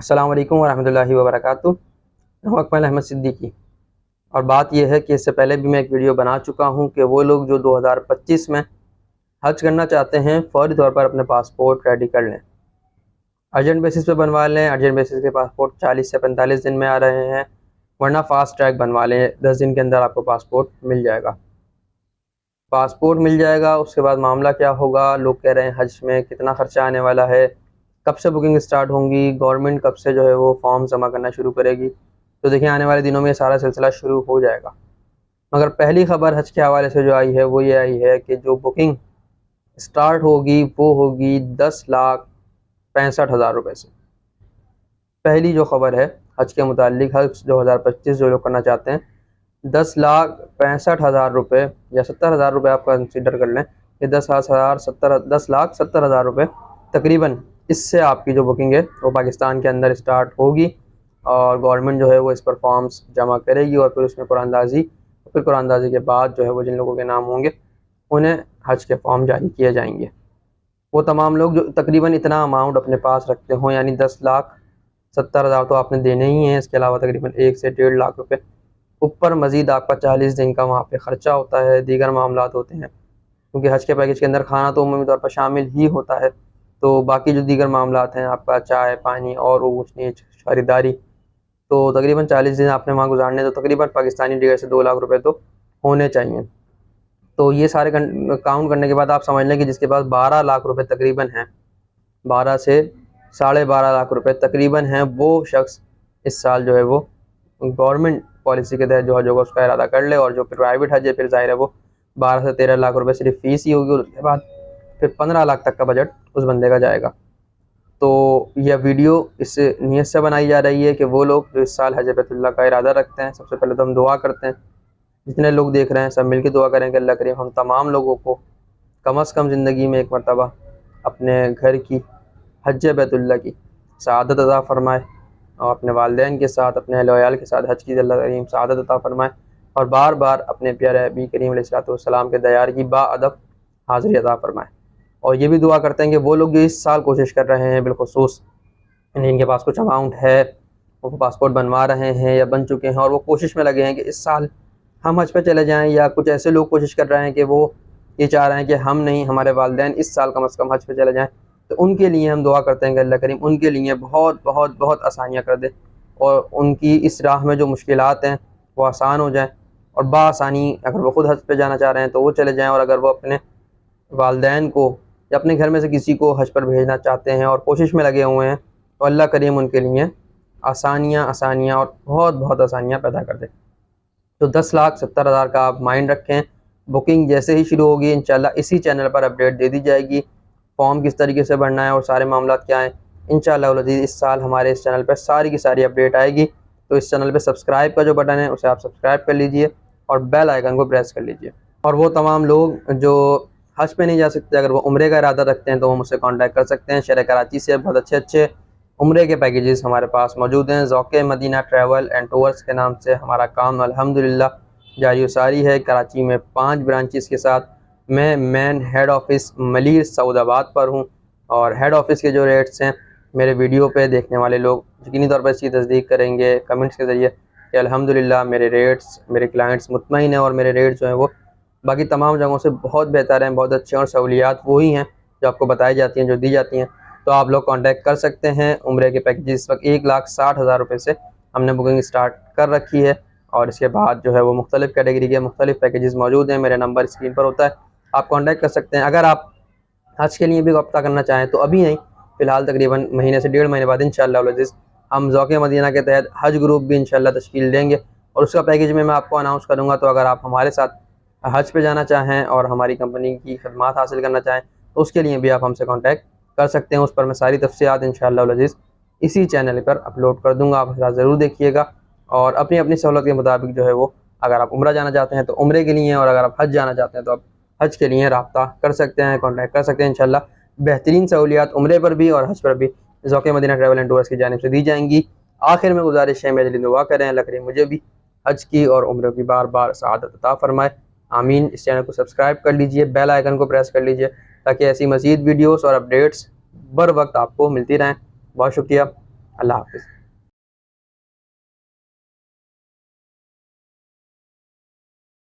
अस्सलाम वालेकुम वरहमतुल्लाहि वबरकातुहू। मैं हूं अकमल अहमद सिद्दीकी। और बात यह है कि इससे पहले भी मैं एक वीडियो बना चुका हूं कि वो लोग जो 2025 में हज करना चाहते हैं फ़ौरी तौर पर अपने पासपोर्ट रेडी कर लें। अर्जेंट बेसिस पे बनवा लें। अर्जेंट बेसिस के पासपोर्ट 40 से 45 दिन में आ रहे हैं, वरना फ़ास्ट ट्रैक बनवा लें, 10 दिन के अंदर आपको पासपोर्ट मिल जाएगा। पासपोर्ट मिल जाएगा, उसके बाद मामला क्या होगा? लोग कह रहे हैं हज में कितना ख़र्चा आने वाला है, कब से बुकिंग स्टार्ट होंगी, गवर्नमेंट कब से जो है वो फॉर्म जमा करना शुरू करेगी। तो देखिए आने वाले दिनों में सारा सिलसिला शुरू हो जाएगा। मगर पहली खबर हज के हवाले से जो आई है वो ये आई है कि जो बुकिंग स्टार्ट होगी वो होगी 10,65,000 रुपये से। पहली जो खबर है हज के मुतालिक, हज 2025 जो लोग करना चाहते हैं, 10,65,000 रुपये या 70,000 रुपये आप कंसिडर कर लें कि 10,70,000 रुपये तकरीबन, इससे आपकी जो बुकिंग है वो पाकिस्तान के अंदर स्टार्ट होगी और गवर्नमेंट जो है वो इस पर फॉर्म्स जमा करेगी और फिर उसमें कुरानंदाज़ी, फिर कुरानंदाज़ी के बाद जो है वो जिन लोगों के नाम होंगे उन्हें हज के फॉर्म जारी किए जाएंगे। वो तमाम लोग जो तकरीबन इतना अमाउंट अपने पास रखते हों, यानी 10,70,000 तो आपने देने ही हैं, इसके अलावा तकरीबन 1 से 1.5 लाख रुपये ऊपर मज़ीद आपका 40 दिन का वहाँ पे ख़र्चा होता है, दीगर मामलात होते हैं, क्योंकि हज के पैकेज के अंदर खाना तो उमूमी तौर पर शामिल ही होता है। तो बाकी जो दीगर मामलात हैं, आपका चाय पानी और ऊँच नीच ख़रीदारी, तो तकरीबन 40 दिन आपने वहाँ गुजारने, तो तकरीबन पाकिस्तानी डिगर से 2 लाख रुपए तो होने चाहिए। तो ये सारे काउंट करने के बाद आप समझ लें कि जिसके पास 12 लाख रुपए तकरीबन हैं, 12 से 12.5 लाख रुपए तकरीबन हैं, वो शख्स इस साल जो है वो गवर्नमेंट पॉलिसी के तहत जो हज होगा उसका इरादा कर ले। और जो प्राइवेट हज है फिर ज़ाहिर है वो 12 से 13 लाख रुपए सिर्फ फ़ीस ही होगी, और उसके बाद फिर 15 लाख तक का बजट उस बंदे का जाएगा। तो यह वीडियो इस नीयत से बनाई जा रही है कि वो लोग जो इस साल हज बैतुल्लाह का इरादा रखते हैं, सबसे पहले तो हम दुआ करते हैं, जितने लोग देख रहे हैं सब मिलकर दुआ करें कि अल्लाह करीम हम तमाम लोगों को कम अज़ कम ज़िंदगी में एक मरतबा अपने घर की हज बैतुल्लाह की सआदत अता फ़रमाए और अपने वालिदैन के साथ, अपने अहल वयाल के साथ हज की अल्लाह करीम सआदत अता फ़रमाए और बार बार अपने प्यारे नबी करीम अलैहिस्सलाम के दयार की बाअदब हाज़िरी अता फ़रमाए। और ये भी दुआ करते हैं कि वो लोग जो इस साल कोशिश कर रहे हैं, बिलखुसूस जिनके पास कुछ अमाउंट है, वो पासपोर्ट बनवा रहे हैं या बन चुके हैं और वो कोशिश में लगे हैं कि इस साल हम हज पे चले जाएं, या कुछ ऐसे लोग कोशिश कर रहे हैं कि वो ये चाह रहे हैं कि हम नहीं, हमारे वालिदैन इस साल कम अज़ कम हज पे चले जाएं, तो उनके लिए हम दुआ करते हैं कि अल्लाह करीम उनके लिए बहुत बहुत बहुत आसानियाँ कर दे और उनकी इस राह में जो मुश्किलात हैं वो आसान हो जाएँ और बासानी अगर वो ख़ुद हज पे जाना चाह रहे हैं तो वो चले जाएँ, और अगर वो अपने वालिदैन को या अपने घर में से किसी को हज पर भेजना चाहते हैं और कोशिश में लगे हुए हैं, तो अल्लाह करीम उनके लिए आसानियाँ आसानियाँ और बहुत बहुत आसानियाँ पैदा कर दे। तो 10,70,000 का आप माइंड रखें। बुकिंग जैसे ही शुरू होगी इंशाल्लाह इसी चैनल पर अपडेट दे दी जाएगी, फॉर्म किस तरीके से भरना है और सारे मामला क्या हैं। इंशाल्लाह इस साल हमारे इस चैनल पर सारी की सारी अपडेट आएगी। तो इस चैनल पर सब्सक्राइब का जो बटन है उसे आप सब्सक्राइब कर लीजिए और बेल आइकन को प्रेस कर लीजिए। और वो तमाम लोग जो हज पे नहीं जा सकते, अगर वो उम्रे का इरादा रखते हैं तो वो मुझसे कॉन्टैक्ट कर सकते हैं। शहर कराची से बहुत अच्छे अच्छे उम्रे के पैकेजेस हमारे पास मौजूद हैं। ज़ौक़ मदीना ट्रैवल एंड टूर्स के नाम से हमारा काम अल्हम्दुलिल्लाह जारी सारी है। कराची में 5 ब्रांचेस के साथ मैं main head office Malir Saudabad पर हूँ और हेड ऑफ़िस के जो रेट्स हैं मेरे वीडियो पे देखने वाले लोग यकीनी तौर पर इसकी तस्दीक करेंगे कमेंट्स के ज़रिए कि अल्हम्दुलिल्लाह मेरे रेट्स, मेरे क्लाइंट्स मुतमईन हैं और मेरे रेट्स जो हैं वो बाकी तमाम जगहों से बहुत बेहतर हैं, बहुत अच्छे, और सहूलियात वही हैं जो आपको बताई जाती हैं, जो दी जाती हैं। तो आप लोग कांटेक्ट कर सकते हैं। उम्रे के पैकेज इस वक्त 1,60,000 रुपये से हमने बुकिंग स्टार्ट कर रखी है और इसके बाद जो है वो मुख्तलिफ़ कैटेगरी के मुख्तलिफ़ पैकेजेस मौजूद हैं। मेरा नंबर स्क्रीन पर होता है, आप कॉन्टैक्ट कर सकते हैं। अगर आप हज के लिए भी रब्ता करना चाहें तो अभी नहीं, फ़िलहाल तकरीबन महीने से 1.5 महीने बाद इंशाअल्लाह हम ज़ौक़ मदीना के तहत हज ग्रुप भी इंशाअल्लाह तश्कील देंगे और उसका पैकेज में मैं आपको अनाउंस करूँगा। तो अगर आप हमारे साथ हज पे जाना चाहें और हमारी कंपनी की खदमात हासिल करना चाहें तो उसके लिए भी आप हमसे कॉन्टैक्ट कर सकते हैं। उस पर मैं सारी तफ़सीलात इंशाअल्लाह इसी चैनल पर अपलोड कर दूँगा, आप हज़रात ज़रूर देखिएगा। और अपनी अपनी सहूलत के मुताबिक जो है वो, अगर आप उम्रा जाना चाहते हैं तो उम्रे के लिए, और अगर आप हज जाना चाहते हैं तो आप हज के लिए रब्ता कर सकते हैं, कॉन्टैक्ट कर सकते हैं। इंशाअल्लाह बेहतरीन सहूलियात उम्रे पर भी और हज पर भी ज़ौक़ मदीना ट्रैवल एंड टूर्स की जानिब से दी जाएंगी। आखिर में गुजारिश है, मेरे लिए दुआ करें, अल्लाह करीम मुझे भी हज की और उम्रे की बार बार सआदत अता फ़रमाए, आमीन। इस चैनल को सब्सक्राइब कर लीजिए, बेल आइकन को प्रेस कर लीजिए ताकि ऐसी मज़ीद वीडियोस और अपडेट्स बर वक्त आपको मिलती रहें। बहुत शुक्रिया। अल्लाह हाफ़िज़।